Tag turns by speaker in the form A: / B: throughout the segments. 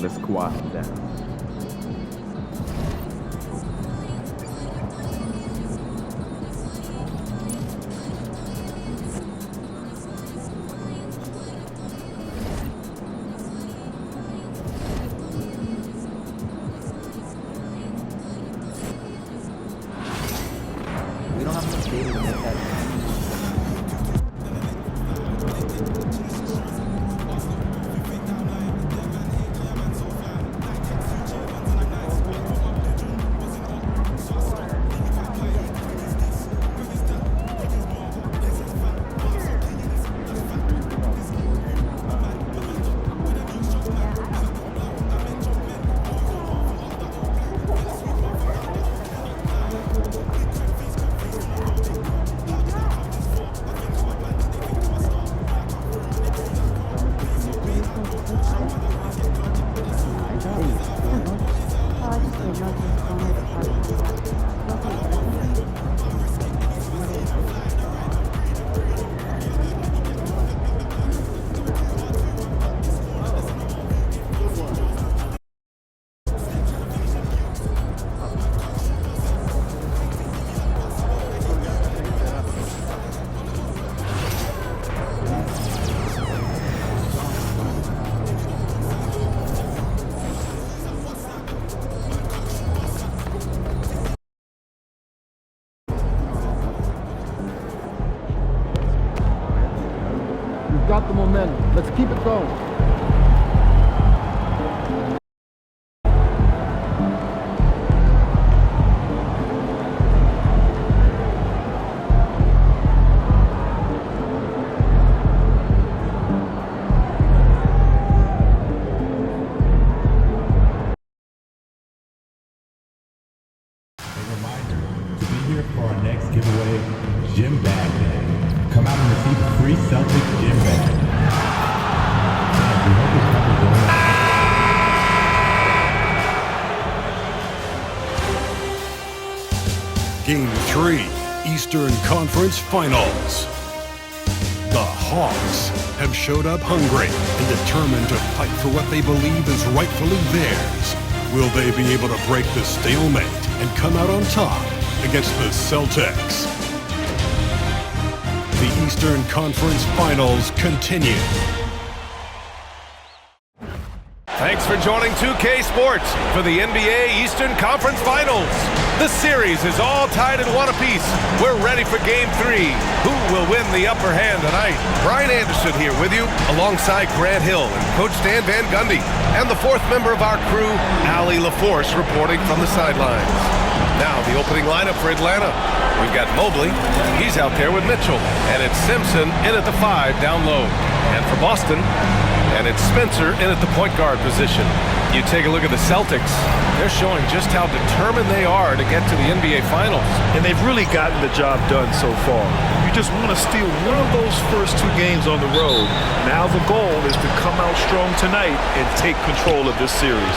A: Let's squash him down.
B: We don't have enough data to make that.
A: We've got the momentum. Let's keep it going.
C: To be here for our next giveaway, Gym Bag Day. Come out and receive a free Celtics gym bag. We hope this happens
D: Game 3, Eastern Conference Finals. The Hawks have showed up hungry and determined to fight for what they believe is rightfully theirs. Will they be able to break the stalemate and come out on top against the Celtics? The Eastern Conference Finals continue.
E: Thanks for joining 2K Sports for the NBA Eastern Conference Finals. The series is all tied in one apiece. We're ready for Game 3. Who will win the upper hand tonight? Brian Anderson here with you, alongside Grant Hill and Coach Stan Van Gundy, and the fourth member of our crew, Allie LaForce, reporting from the sidelines. Now, the opening lineup for Atlanta. We've got Mobley. He's out there with Mitchell. And it's Simpson in at the 5 down low. And for Boston, and it's Spencer in at the point guard position. You take a look at the Celtics. They're showing just how determined they are to get to the NBA Finals.
F: And they've really gotten the job done so far. You just want to steal one of those first 2 games on the road. Now the goal is to come out strong tonight and take control of this series.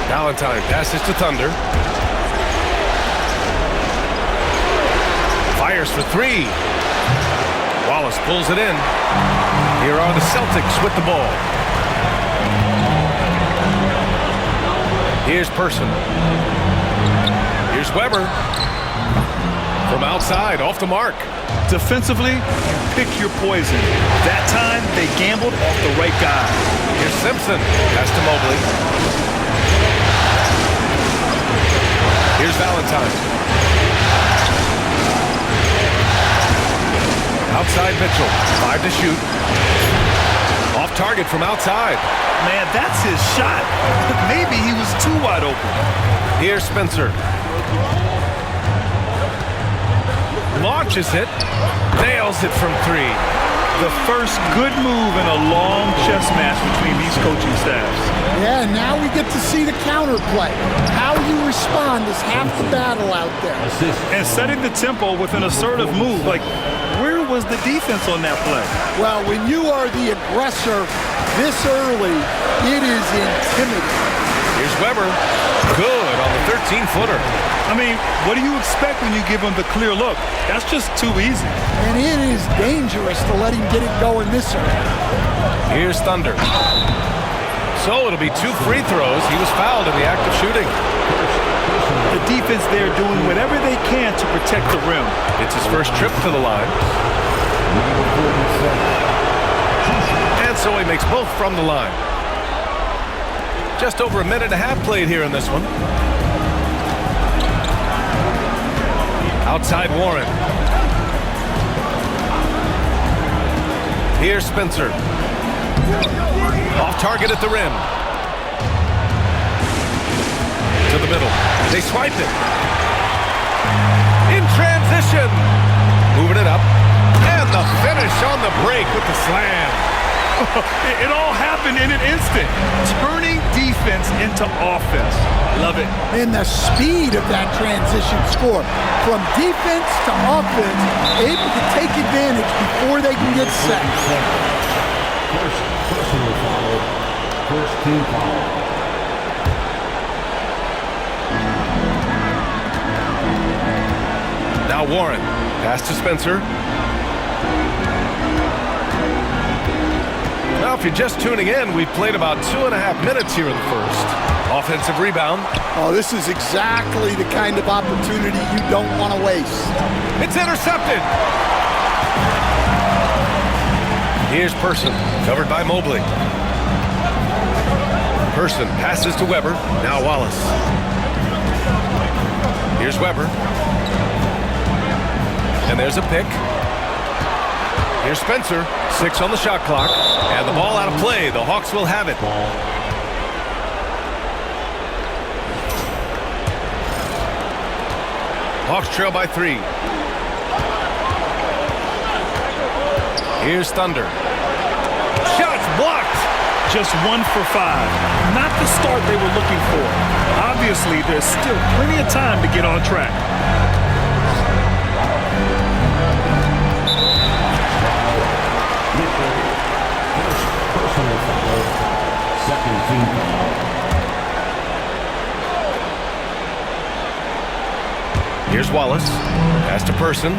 E: Valentine passes to Thunder. Fires for 3. Wallace pulls it in. Here are the Celtics with the ball. Here's Person. Here's Weber. From outside, off the mark.
F: Defensively, you pick your poison. That time, they gambled off the right guy.
E: Here's Simpson. Pass to Mobley. Here's Valentine. Outside Mitchell. 5 to shoot. Off target from outside.
F: Man, that's his shot. Maybe he was too wide open.
E: Here's Spencer. Launches it. Nails it from 3.
F: The first good move in a long chess match between these coaching staffs.
G: Yeah, now we get to see the counterplay. How you respond is half the battle out there.
F: And setting the tempo with an assertive move. Like, where was the defense on that play?
G: Well, when you are the aggressor this early, it is intimidating.
E: Here's Weber. Good on the 15-footer.
F: I mean, what do you expect when you give him the clear look? That's just too easy.
G: And it is dangerous to let him get it going this early.
E: Here's Thunder. So it'll be 2 free throws. He was fouled in the act of shooting.
F: The defense there doing whatever they can to protect the rim.
E: It's his first trip to the line. And so he makes both from the line. Just over a minute and a half played here in this one. Outside Warren. Here's Spencer. Off target at the rim. To the middle. They swiped it. In transition. Moving it up. And the finish on the break with the slam.
F: It all happened in an instant. Turning defense into offense. Love it.
G: And the speed of that transition score. From defense to offense, able to take advantage before they can get set.
A: First personal foul. First team foul.
E: Now Warren. Pass to Spencer. Now, if you're just tuning in, we've played about 2.5 minutes here in the first. Offensive rebound.
G: Oh, this is exactly the kind of opportunity you don't want to waste.
E: It's intercepted. Here's Person, covered by Mobley. Person passes to Weber. Now Wallace. Here's Weber. And there's a pick. Here's Spencer. 6 on the shot clock. And the ball out of play. The Hawks will have it. Hawks trail by 3. Here's Thunder. Shots blocked.
F: Just 1 for 5. Not the start they were looking for. Obviously, there's still plenty of time to get on track.
A: Personal foul. Second team foul.
E: Here's Wallace. Pass to Person.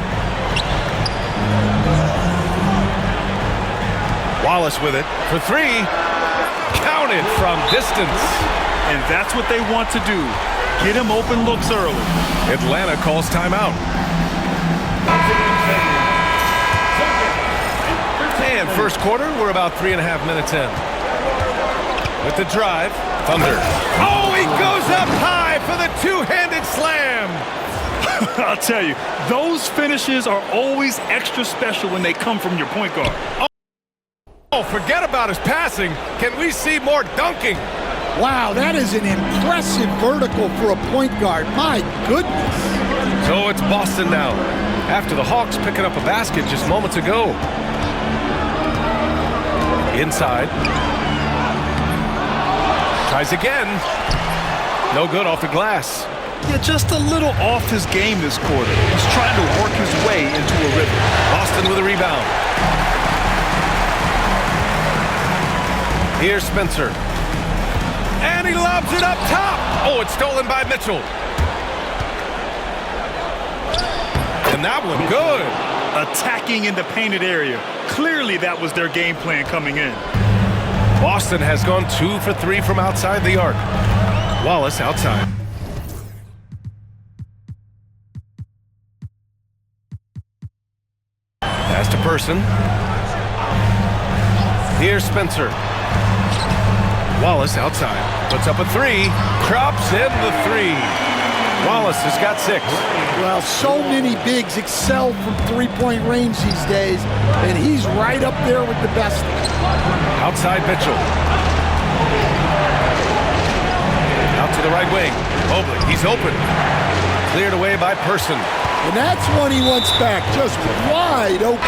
E: Wallace with it for 3. Counted from distance.
F: And that's what they want to do. Get him open looks early.
E: Atlanta calls timeout. And first quarter, we're about 3.5 minutes in. With the drive, Thunder. Oh, he goes up high for the two-handed slam.
F: I'll tell you, those finishes are always extra special when they come from your point guard.
E: Oh, forget about his passing. Can we see more dunking?
G: Wow, that is an impressive vertical for a point guard. My goodness.
E: So it's Boston now, after the Hawks picking up a basket just moments ago. Inside. Tries again. No good off the glass.
F: Yeah, just a little off his game this quarter. He's trying to work his way into a rhythm.
E: Boston with a rebound. Here's Spencer. And he lobs it up top. Oh, it's stolen by Mitchell. And that one good.
F: Attacking in the painted area. Clearly that was their game plan coming in.
E: Boston has gone 2 for 3 from outside the arc. Wallace outside. Pass to Person. Here's Spencer. Wallace outside. Puts up a 3. Drops in the 3. Wallace has got 6.
G: Well, so many bigs excel from three-point range these days, and he's right up there with the best.
E: Outside Mitchell. Out to the right wing. Mobley, he's open. Cleared away by Person.
G: And that's one he wants back, just wide open.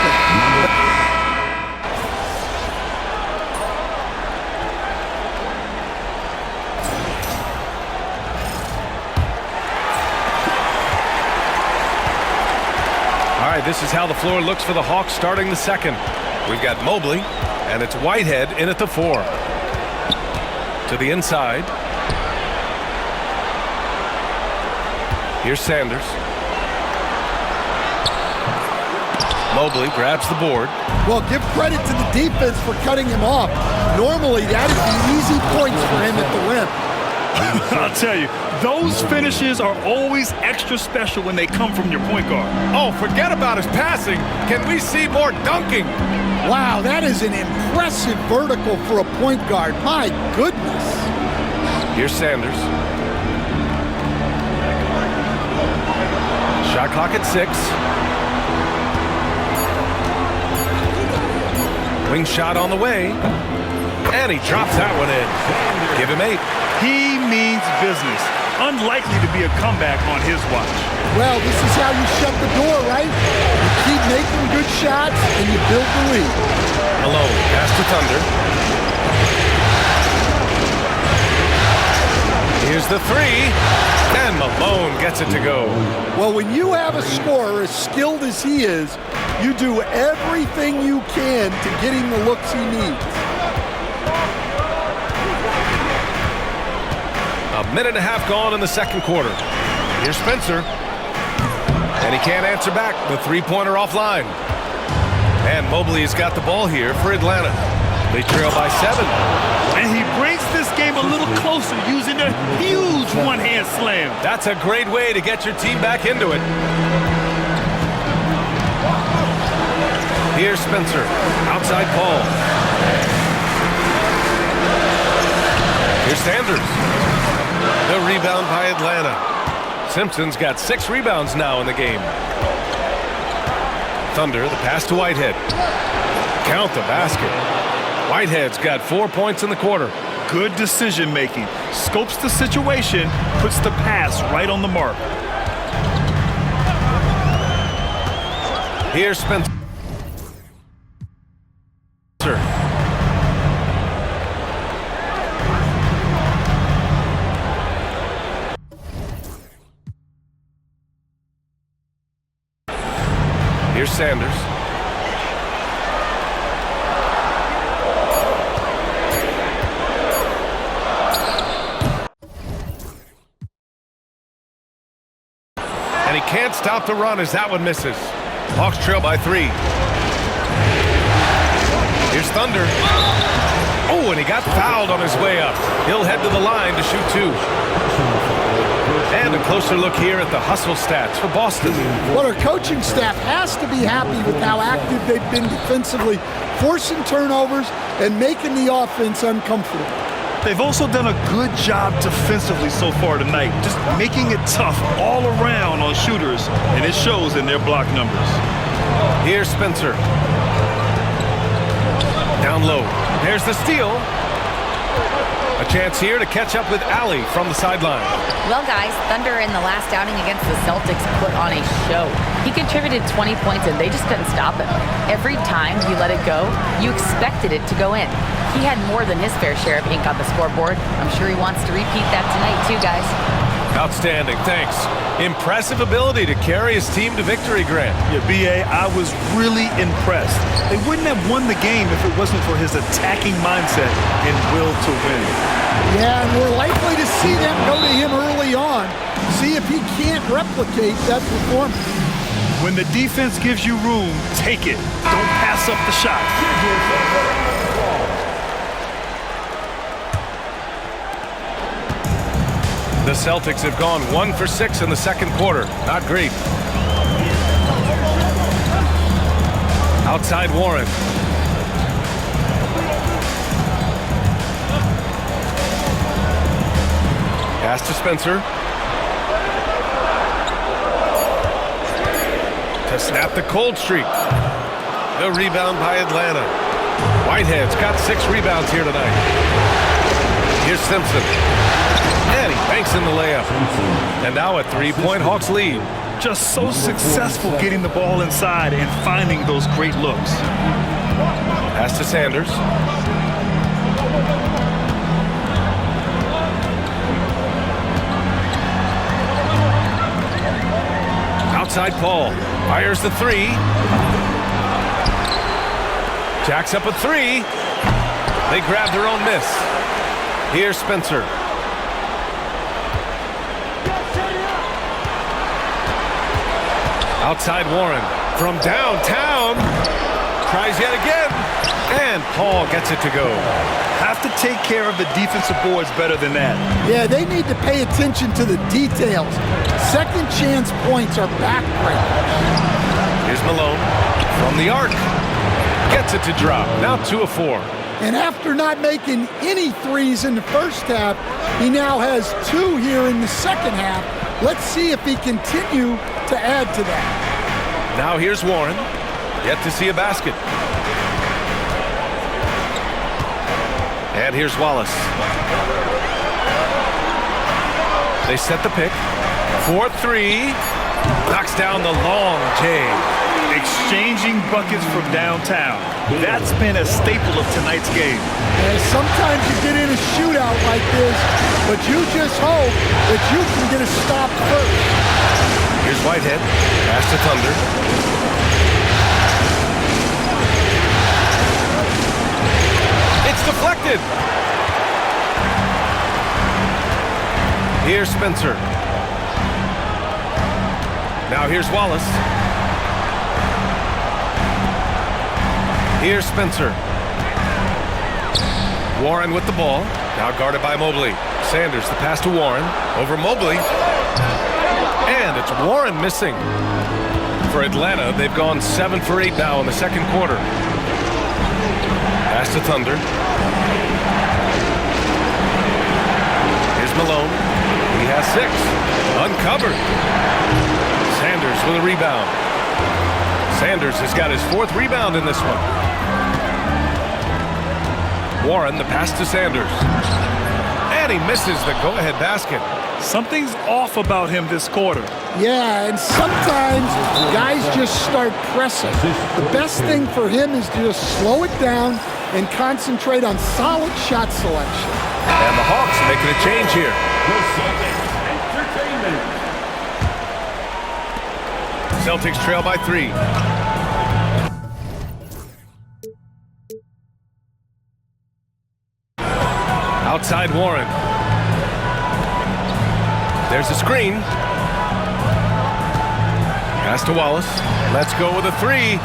E: All right, this is how the floor looks for the Hawks starting the second. We've got Mobley, and it's Whitehead in at the 4. To the inside. Here's Sanders. Mobley grabs the board.
G: Well, give credit to the defense for cutting him off. Normally, that would be easy points for him at the rim.
F: I'll tell you, those finishes are always extra special when they come from your point guard.
E: Oh, forget about his passing. Can we see more dunking?
G: Wow, that is an impressive vertical for a point guard. My goodness.
E: Here's Sanders. Shot clock at 6. Wing shot on the way. And he drops that one in. Give him 8.
F: He means business. Unlikely to be a comeback on his watch.
G: Well, this is how you shut the door, right? You keep making good shots and you build the lead.
E: Malone pass to Thunder. Here's the 3. And Malone gets it to go.
G: Well, when you have a scorer as skilled as he is, you do everything you can to get him the looks he needs.
E: A minute and a half gone in the second quarter. Here's Spencer. And he can't answer back. The three-pointer offline. And Mobley's got the ball here for Atlanta. They trail by 7.
F: And he brings this game a little closer using a huge one-hand slam.
E: That's a great way to get your team back into it. Here's Spencer. Outside Paul. Here's Sanders. The rebound by Atlanta. Simpson's got 6 rebounds now in the game. Thunder, the pass to Whitehead. Count the basket. Whitehead's got 4 points in the quarter.
F: Good decision making. Scopes the situation, puts the pass right on the mark.
E: Here's Spencer. Here's Sanders. And he can't stop the run as that one misses. Hawks trail by 3. Here's Thunder. Oh, and he got fouled on his way up. He'll head to the line to shoot 2. And a closer look here at the hustle stats for Boston.
G: Well, our coaching staff has to be happy with how active they've been defensively, forcing turnovers and making the offense uncomfortable.
F: They've also done a good job defensively so far tonight, just making it tough all around on shooters, and it shows in their block numbers.
E: Here's Spencer. Down low. There's the steal. A chance here to catch up with Allie from the sideline.
H: Well, guys, Thunder in the last outing against the Celtics put on a show. He contributed 20 points, and they just couldn't stop him. Every time he let it go, you expected it to go in. He had more than his fair share of ink on the scoreboard. I'm sure he wants to repeat that tonight, too, guys.
E: Outstanding, thanks. Impressive ability to carry his team to victory, Grant.
F: Yeah, B.A., I was really impressed. They wouldn't have won the game if it wasn't for his attacking mindset and will to win.
G: Yeah, and we're likely to see them go to him early on, see if he can't replicate that performance.
F: When the defense gives you room, take it. Don't pass up the shot.
E: The Celtics have gone 1 for 6 in the second quarter. Not great. Outside Warren. Pass to Spencer. To snap the cold streak. The rebound by Atlanta. Whitehead's got 6 rebounds here tonight. Here's Simpson. And he banks in the layup. And now a 3-point Hawks lead.
F: Just so successful getting the ball inside and finding those great looks.
E: Pass to Sanders. Outside Paul. Fires the 3. Jacks up a 3. They grab their own miss. Here's Spencer. Outside Warren from downtown. Tries yet again. And Paul gets it to go.
F: Have to take care of the defensive boards better than that.
G: Yeah, they need to pay attention to the details. Second chance points are backbreakers.
E: Here's Malone from the arc. Gets it to drop. Now 2 of 4.
G: And after not making any threes in the first half, he now has 2 here in the second half. Let's see if he continue to add to that.
E: Now here's Warren. Yet to see a basket. And here's Wallace. They set the pick. 4-3. Knocks down the long J.
F: Exchanging buckets from downtown. That's been a staple of tonight's game.
G: And sometimes you get in a shootout like this, but you just hope that you can get a stop first.
E: Here's Whitehead. Pass to Thunder. It's deflected. Here's Spencer. Now here's Wallace. Here's Spencer. Warren with the ball. Now guarded by Mobley. Sanders, the pass to Warren. Over Mobley. And it's Warren missing. For Atlanta, they've gone 7 for 8 now in the second quarter. Pass to Thunder. Here's Malone. He has 6. Uncovered. Sanders with a rebound. Sanders has got his 4th rebound in this one. Warren, the pass to Sanders. And he misses the go-ahead basket.
F: Something's off about him this quarter.
G: Yeah, and sometimes guys just start pressing. The best thing for him is to just slow it down and concentrate on solid shot selection.
E: And the Hawks making a change here. Celtics trail by 3. Outside Warren. There's a screen. Pass to Wallace. Let's go with a 3.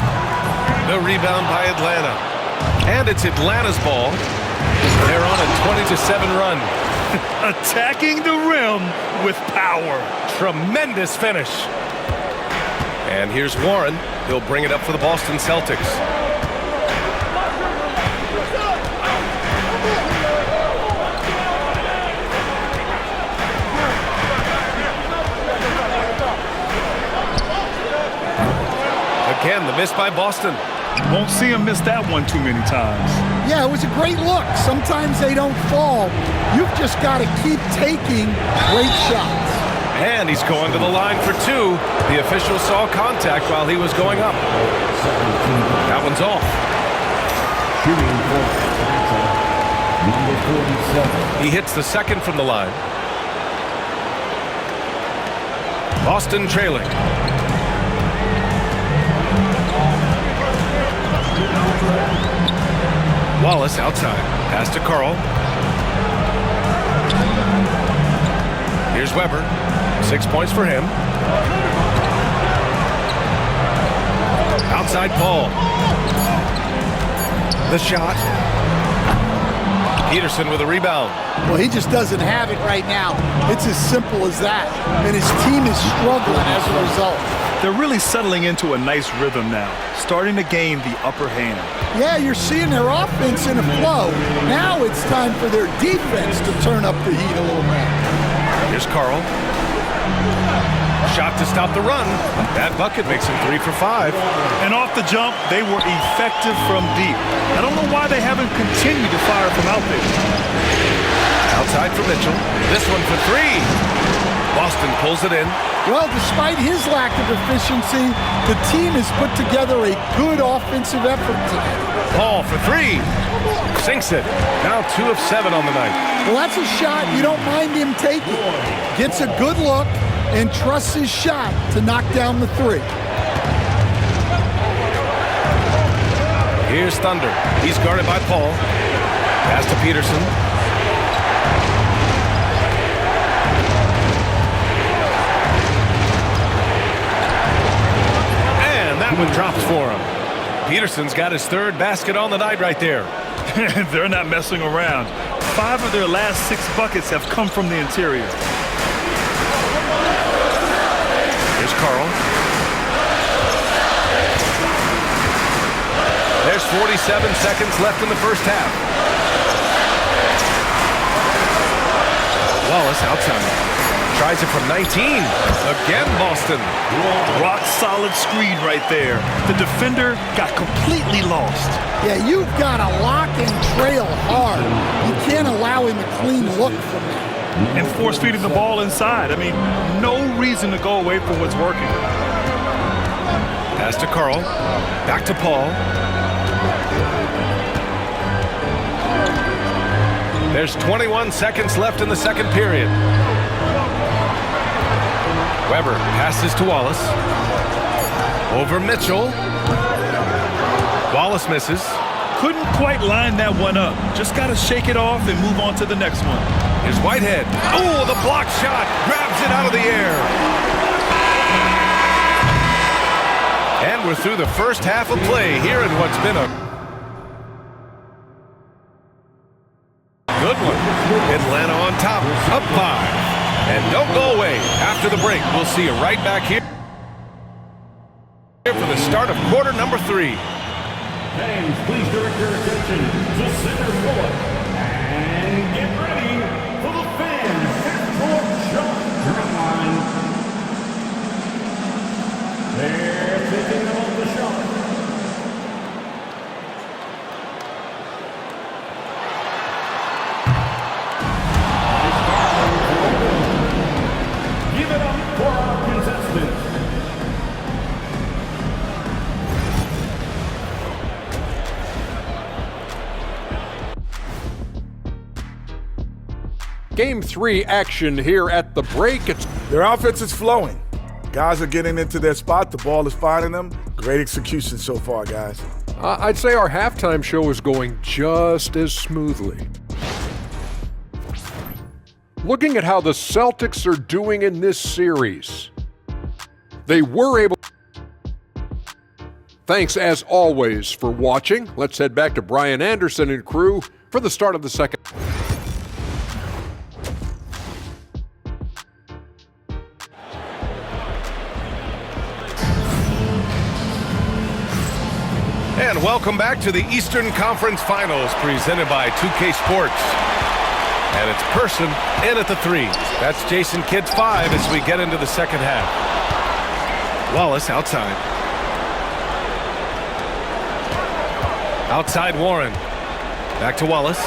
E: The rebound by Atlanta. And it's Atlanta's ball. They're on a 20-7 run.
F: Attacking the rim with power.
E: Tremendous finish. And here's Warren. He'll bring it up for the Boston Celtics. Again, the miss by Boston.
F: Won't see him miss that one too many times.
G: Yeah, it was a great look. Sometimes they don't fall. You've just got to keep taking great shots.
E: And he's going to the line for 2. The official saw contact while he was going up. That one's off.
A: Shooting for Atlanta, number 47.
E: He hits the second from the line. Boston trailing. Wallace outside. Pass to Carl. Here's Weber. 6 points for him. Outside Paul. The shot. Peterson with a rebound.
G: Well, he just doesn't have it right now. It's as simple as that. And his team is struggling as a result.
F: They're really settling into a nice rhythm now, starting to gain the upper hand.
G: Yeah, you're seeing their offense in a flow. Now it's time for their defense to turn up the heat a little bit.
E: Here's Carl. Shot to stop the run. That bucket makes him 3 for 5.
F: And off the jump, they were effective from deep. I don't know why they haven't continued to fire from out there.
E: Outside for Mitchell. This one for 3. Boston pulls it in.
G: Well, despite his lack of efficiency, the team has put together a good offensive effort today.
E: Paul for 3. Sinks it. Now 2 of 7 on the night.
G: Well, that's a shot you don't mind him taking. Gets a good look and trusts his shot to knock down the 3.
E: Here's Thunder. He's guarded by Paul. Pass to Peterson. one drops for him. Peterson's got his third basket on the night right there.
F: They're not messing around. 5 of their last 6 buckets have come from the interior.
E: Here's Carl. There's 47 seconds left in the first half. Wallace outside. Tries it from 19. Again, Boston.
F: Rock solid screen right there. The defender got completely lost.
G: Yeah, you've got to lock and trail hard. You can't allow him a clean look from that.
F: And force feeding the ball inside. I mean, no reason to go away from what's working.
E: Pass to Carl. Back to Paul. There's 21 seconds left in the second period. Weber passes to Wallace. Over Mitchell. Wallace misses.
F: Couldn't quite line that one up. Just got to shake it off and move on to the next one.
E: Here's Whitehead. Oh, the block shot. Grabs it out of the air. And we're through the first half of play here in what's been a good one. Atlanta on top. Up 5. And don't go away. After the break, we'll see you right back here for the start of quarter number 3.
A: Fans, please direct your attention to center court and get ready for the fans half-court shot drum line. They're taking off the shot. Give it up for our contestants.
I: Game 3 action here at the break.
J: Their offense is flowing. Guys are getting into their spot. The ball is finding them. Great execution so far, guys.
I: I'd say our halftime show is going just as smoothly. Looking at how the Celtics are doing in this series, they were able. Thanks as always for watching. Let's head back to Brian Anderson and crew for the start of the second.
E: And welcome back to the Eastern Conference Finals presented by 2K Sports. And it's Person in at the 3. That's Jason Kidd's 5 as we get into the second half. Wallace outside. Outside Warren. Back to Wallace.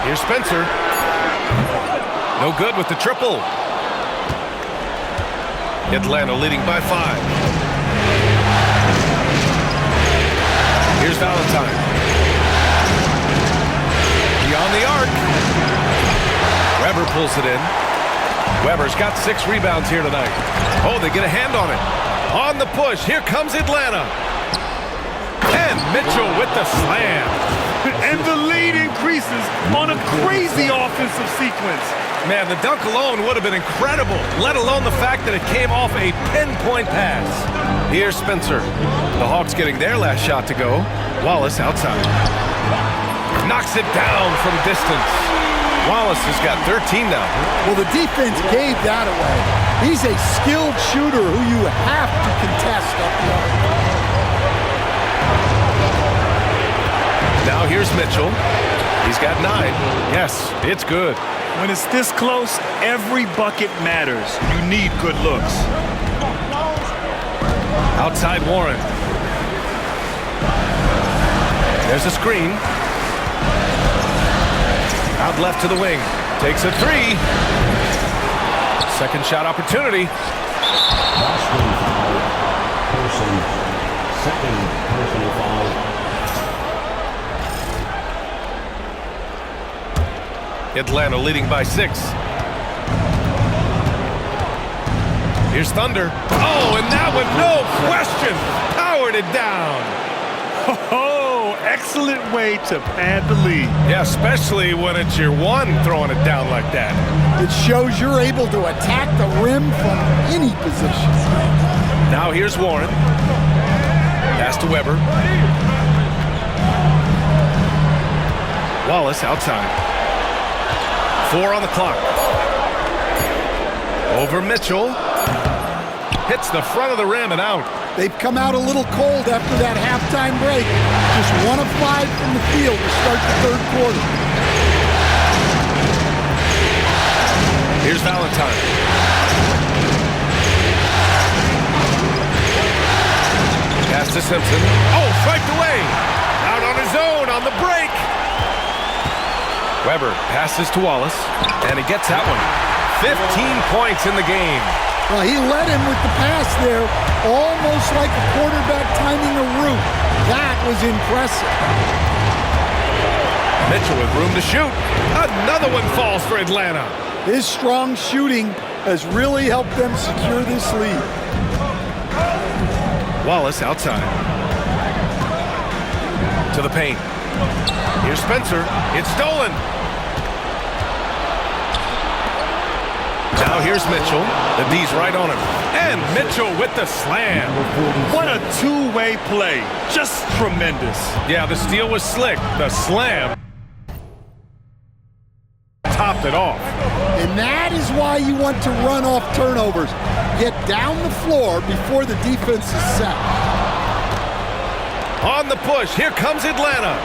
E: Here's Spencer. No good with the triple. Atlanta leading by 5. Here's Valentine. Beyond the arc. Weber pulls it in. Weber's got 6 rebounds here tonight. Oh, they get a hand on it. On the push, here comes Atlanta. And Mitchell with the slam.
F: And the lead increases on a crazy offensive sequence.
E: Man, the dunk alone would have been incredible, let alone the fact that it came off a pinpoint pass. Here's Spencer. The Hawks getting their last shot to go. Wallace outside. Knocks it down from distance. Wallace has got 13 now.
G: Well, the defense gave that away. He's a skilled shooter who you have to contest up the arc.
E: Now here's Mitchell. He's got 9. Yes, it's good.
F: When it's this close, every bucket matters. You need good looks.
E: Outside Warren. There's a screen. Out left to the wing. Takes a 3. Second shot opportunity.
A: Boston foul. Person. Second personal foul.
E: Atlanta leading by 6. Here's Thunder. Oh, and that one, no question, powered it down.
F: Oh, excellent way to pad the lead.
E: Yeah, especially when it's your one throwing it down like that.
G: It shows you're able to attack the rim from any position.
E: Now here's Warren. Pass to Weber. Wallace outside. 4 on the clock. Over Mitchell. Hits the front of the rim and out.
G: They've come out a little cold after that halftime break. Just 1 of 5 from the field to start the third quarter.
E: Here's Valentine. Pass to Simpson. Oh, swiped away. Out on his own on the break. Weber passes to Wallace, and he gets that one. 15 points in the game.
G: Well, he led him with the pass there, almost like a quarterback timing a route. That was impressive.
E: Mitchell with room to shoot. Another one falls for Atlanta.
G: His strong shooting has really helped them secure this lead.
E: Wallace outside. To the paint. Here's Spencer. It's stolen. Now here's Mitchell. The D's right on him. And Mitchell with the slam.
F: What a two-way play. Just tremendous.
E: Yeah, the steal was slick. The slam topped it off.
G: And that is why you want to run off turnovers. Get down the floor before the defense is set.
E: On the push, here comes Atlanta.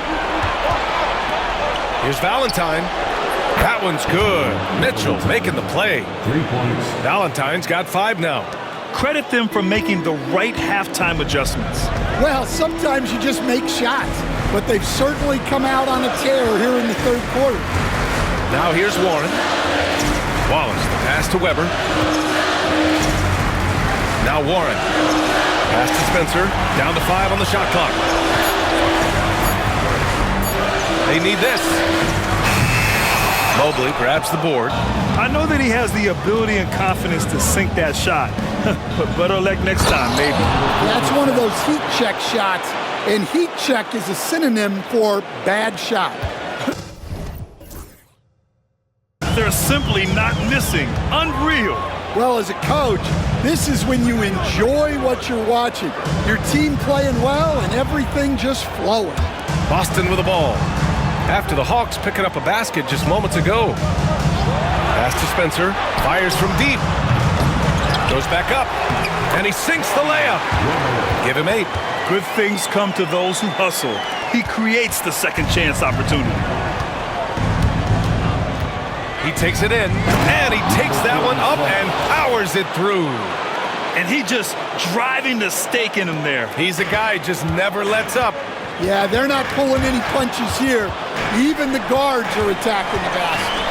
E: Here's Valentine. That one's good. Mitchell making the play.
A: 3 points.
E: Valentine's got 5 now.
F: Credit them for making the right halftime adjustments.
G: Well, sometimes you just make shots, but they've certainly come out on a tear here in the third quarter.
E: Now here's Warren. Wallace, the pass to Weber. Now Warren. Pass to Spencer. Down to 5 on the shot clock. They need this. Mobley grabs the board.
F: I know that he has the ability and confidence to sink that shot. But better luck next time, maybe.
G: That's one of those heat check shots, and heat check is a synonym for bad shot.
F: They're simply not missing. Unreal.
G: Well, as a coach, this is when you enjoy what you're watching. Your team playing well and everything just flowing.
E: Boston with the ball. After the Hawks picking up a basket just moments ago. Pass to Spencer. Fires from deep. Goes back up. And he sinks the layup. Give him 8.
F: Good things come to those who hustle. He creates the second chance opportunity.
E: He takes it in. And he takes that one up and powers it through.
F: And he just driving the stake in him there.
E: He's a guy just never lets up.
G: Yeah, they're not pulling any punches here. Even the guards are attacking the basket.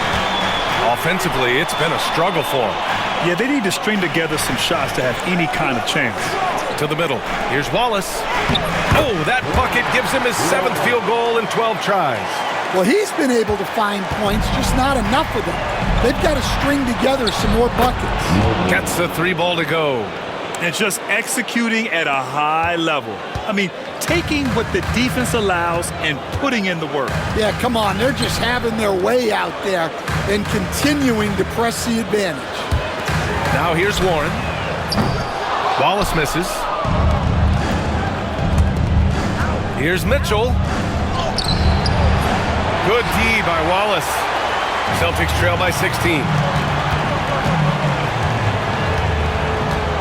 E: Offensively, it's been a struggle for him.
F: Yeah, they need to string together some shots to have any kind of chance.
E: To the middle. Here's Wallace. Oh, that bucket gives him his 7th field goal in 12 tries.
G: Well, he's been able to find points, just not enough of them. They've got to string together some more buckets.
E: Gets the 3 ball to go.
F: And just executing at a high level. I mean, taking what the defense allows and putting in the work.
G: Yeah, come on. They're just having their way out there and continuing to press the advantage.
E: Now here's Warren. Wallace misses. Here's Mitchell. Good D by Wallace. Celtics trail by 16.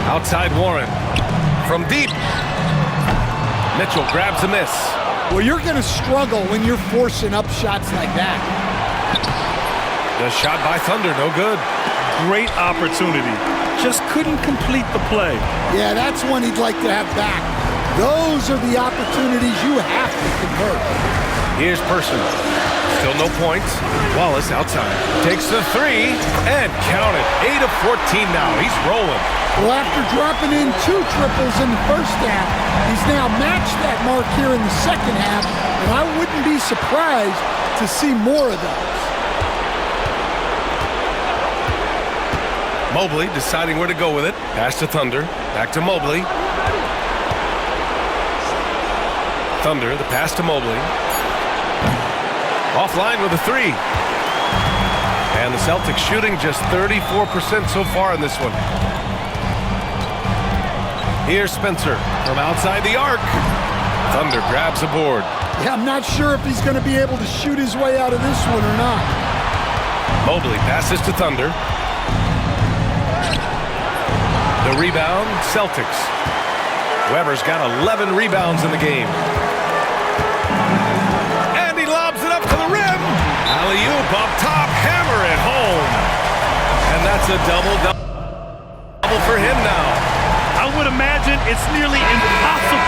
E: Outside Warren. From deep. Mitchell grabs a miss.
G: Well, you're going to struggle when you're forcing up shots like that.
E: The shot by Thunder, no good.
F: Great opportunity. Just couldn't complete the play.
G: Yeah, that's one he'd like to have back. Those are the opportunities you have to convert.
E: Here's Person. Still no points. Wallace outside. Takes the 3 and count it. 8 of 14 now. He's rolling.
G: Well, after dropping in 2 triples in the first half, he's now matched that mark here in the second half, and I wouldn't be surprised to see more of those.
E: Mobley deciding where to go with it. Pass to Thunder. Back to Mobley. Thunder, the pass to Mobley. Offline with a 3. And the Celtics shooting just 34% so far in this one. Here's Spencer from outside the arc. Thunder grabs a board.
G: Yeah, I'm not sure if he's going to be able to shoot his way out of this one or not.
E: Mobley passes to Thunder. The rebound, Celtics. Weber's got 11 rebounds in the game. And he lobs it up to the rim. Alley-oop up top, hammer it home. And that's a double for him now.
F: I would imagine it's nearly impossible.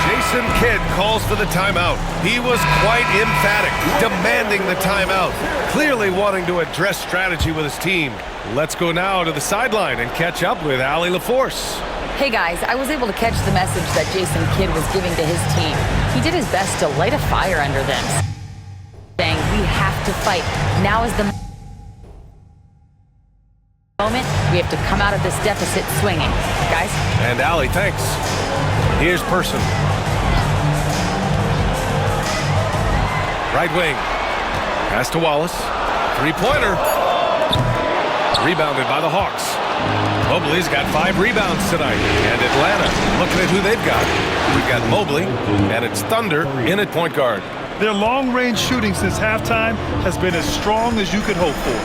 E: Jason Kidd calls for the timeout. He was quite emphatic, demanding the timeout, clearly wanting to address strategy with his team. Let's go now to the sideline and catch up with Allie LaForce.
H: Hey guys, I was able to catch the message that Jason Kidd was giving to his team. He did his best to light a fire under them, saying we have to fight. Now is the moment. We have to come out of this deficit swinging. Guys?
E: And Allie, thanks. Here's Person. Right wing. Pass to Wallace. Three-pointer. Rebounded by the Hawks. Mobley's got 5 rebounds tonight. And Atlanta, looking at who they've got. We've got Mobley, and it's Thunder in at point guard.
F: Their long-range shooting since halftime has been as strong as you could hope for.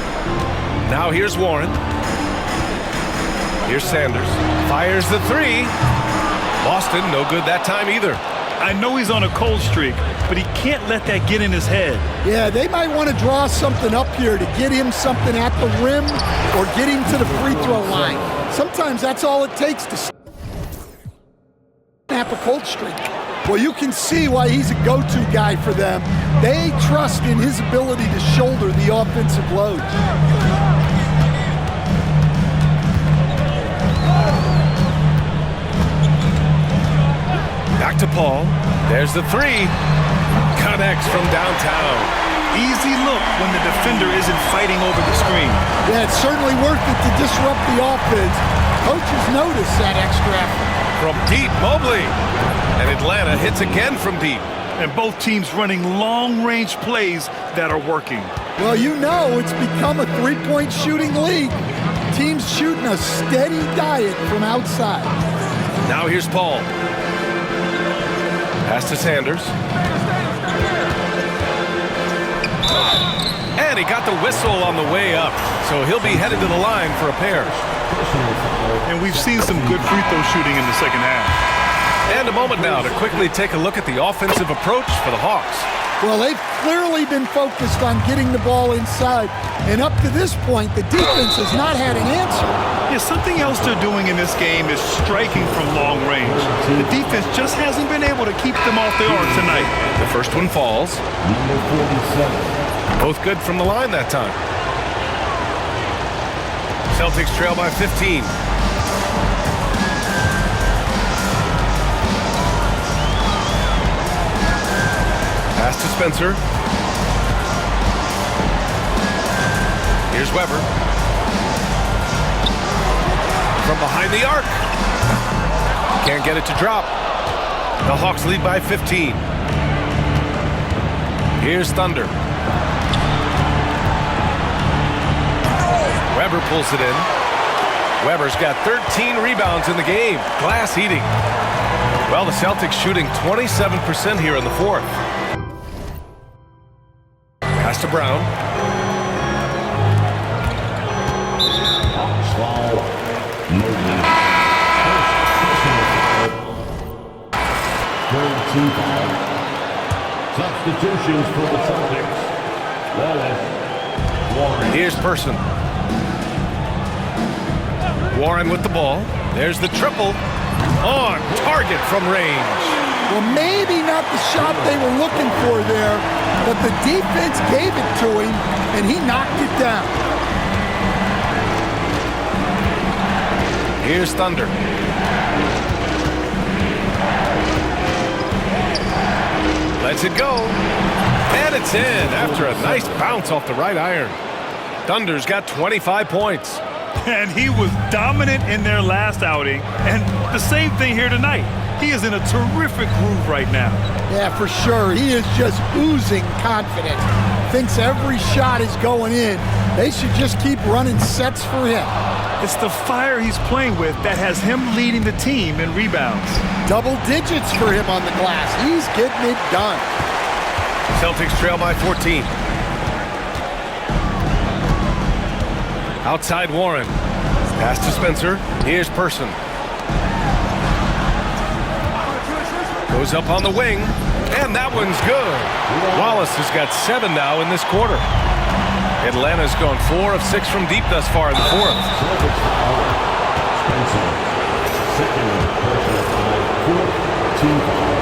E: Now here's Warren. Here's Sanders. Fires the 3. Boston, no good that time either.
F: I know he's on a cold streak, but he can't let that get in his head.
G: Yeah, they might want to draw something up here to get him something at the rim or get him to the free throw line. Sometimes that's all it takes to snap a cold streak. Well, you can see why he's a go-to guy for them. They trust in his ability to shoulder the offensive load.
E: Back to Paul. There's the 3. Connects from downtown.
F: Easy look when the defender isn't fighting over the screen.
G: Yeah, it's certainly worth it to disrupt the offense. Coaches notice that extra effort.
E: From deep, Mobley. And Atlanta hits again from deep.
F: And both teams running long-range plays that are working.
G: Well, you know it's become a three-point shooting league. Teams shooting a steady diet from outside.
E: Now here's Paul. Pass to Sanders. And he got the whistle on the way up, so he'll be headed to the line for a pair.
F: And we've seen some good free throw shooting in the second half.
E: And a moment now to quickly take a look at the offensive approach for the Hawks.
G: Well, they've clearly been focused on getting the ball inside, and up to this point, the defense has not had an answer.
F: Yeah, something else they're doing in this game is striking from long range. The defense just hasn't been able to keep them off the arc tonight.
E: The first one falls.
A: Number 47.
E: Both good from the line that time. Celtics trail by 15. Pass to Spencer. Here's Weber. From behind the arc. Can't get it to drop. The Hawks lead by 15. Here's Thunder. Weber pulls it in. Weber's got 13 rebounds in the game. Glass eating. Well, the Celtics shooting 27% here in the fourth. Pass to Brown.
A: Substitutions for the Celtics. Wallace, Warren.
E: Here's Person. Warren with the ball. There's the triple. On target from range.
G: Well, maybe not the shot they were looking for there, but the defense gave it to him, and he knocked it down.
E: Here's Thunder. Lets it go. And it's in after a nice bounce off the right iron. Thunder's got 25 points.
F: And he was dominant in their last outing. And the same thing here tonight. He is in a terrific groove right now.
G: Yeah, for sure. He is just oozing confidence. thinks every shot is going in. They should just keep running sets for him.
F: It's the fire he's playing with that has him leading the team in rebounds.
G: Double digits for him on the glass. He's getting it done.
E: Celtics trail by 14. Outside Warren. Pass to Spencer. Here's Person. Goes up on the wing. And that one's good. Wallace has got 7 now in this quarter. Atlanta's gone 4 of 6 from deep thus far in the fourth.
A: Spencer, second personal foul, 14 foul.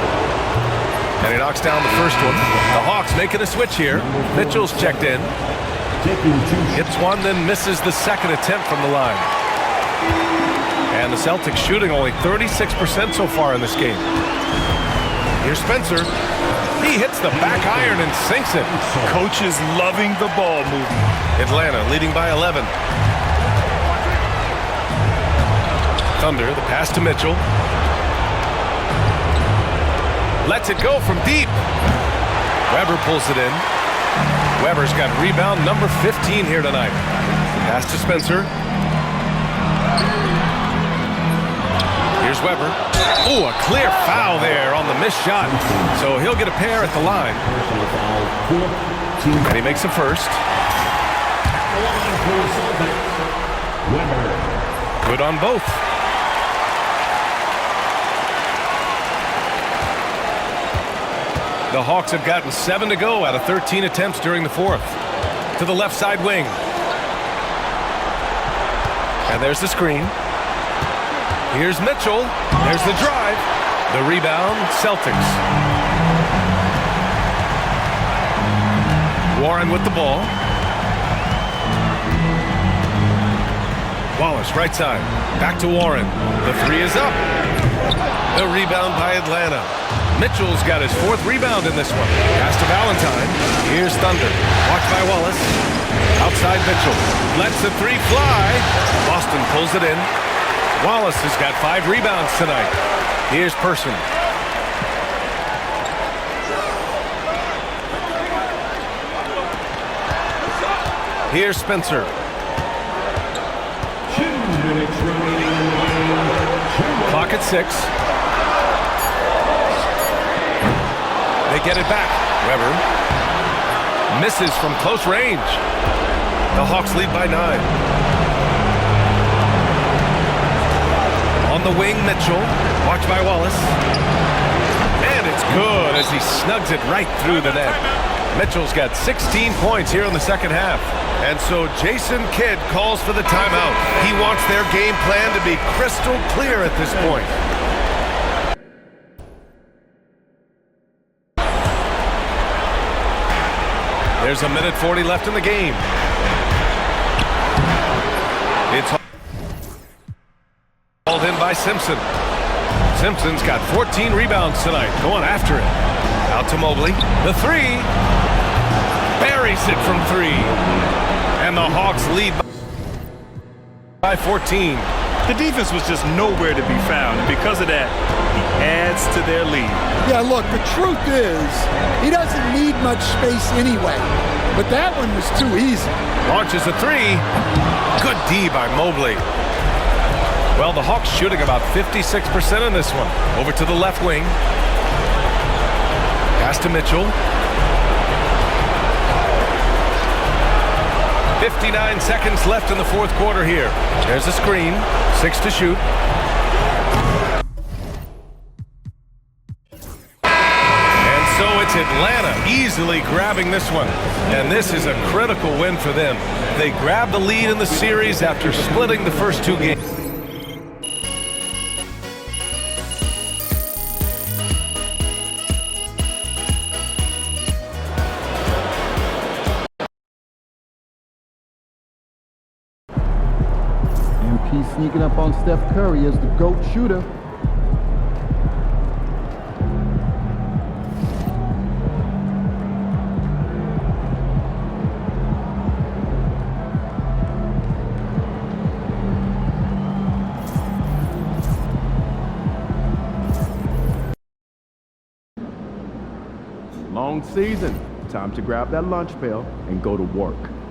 E: And he knocks down the first one. The Hawks making a switch here. Mitchell's checked in. Hits one, then misses the second attempt from the line. And the Celtics shooting only 36% so far in this game. Here's Spencer. He hits the back iron and sinks it.
F: Coach is loving the ball movement.
E: Atlanta leading by 11. Thunder, the pass to Mitchell. Lets it go from deep. Weber pulls it in. Weber's got rebound number 15 here tonight. Pass to Spencer. Here's Weber. Oh, a clear foul there on the missed shot. So he'll get a pair at the line. And he makes a first. Good on both. The Hawks have gotten 7 to go out of 13 attempts during the fourth. To the left side wing. And there's the screen. Here's Mitchell. There's the drive. The rebound, Celtics. Warren with the ball. Wallace, right side. Back to Warren. The three is up. The rebound by Atlanta. Mitchell's got his 4th rebound in this one. Pass to Valentine. Here's Thunder. Watched by Wallace. Outside Mitchell. Lets the three fly. Boston pulls it in. Wallace has got 5 rebounds tonight. Here's Person. Here's Spencer.
A: 2 minutes remaining in the game.
E: Clock at 6. They get it back. Weber misses from close range. The Hawks lead by 9. On the wing, Mitchell. Watched by Wallace. And it's good as he snugs it right through the net. Mitchell's got 16 points here in the second half. And so Jason Kidd calls for the timeout. He wants their game plan to be crystal clear at this point. There's a minute 40 left in the game. It's called in by Simpson. Simpson's got 14 rebounds tonight, going after it. Out to Mobley. The three. Buries it from 3. And the Hawks lead by 14.
F: The defense was just nowhere to be found, and because of that, he adds to their lead.
G: Yeah, look, the truth is, he doesn't need much space anyway. But that one was too easy.
E: Launches a 3. Good D by Mobley. Well, the Hawks shooting about 56% in this one. Over to the left wing. Pass to Mitchell. 59 seconds left in the fourth quarter here. There's a screen. 6 to shoot. And so it's Atlanta easily grabbing this one. And this is a critical win for them. They grab the lead in the series after splitting the first 2 games.
B: MP sneaking up on Steph Curry as the GOAT shooter.
K: Long season. time to grab that lunch pail and go to work.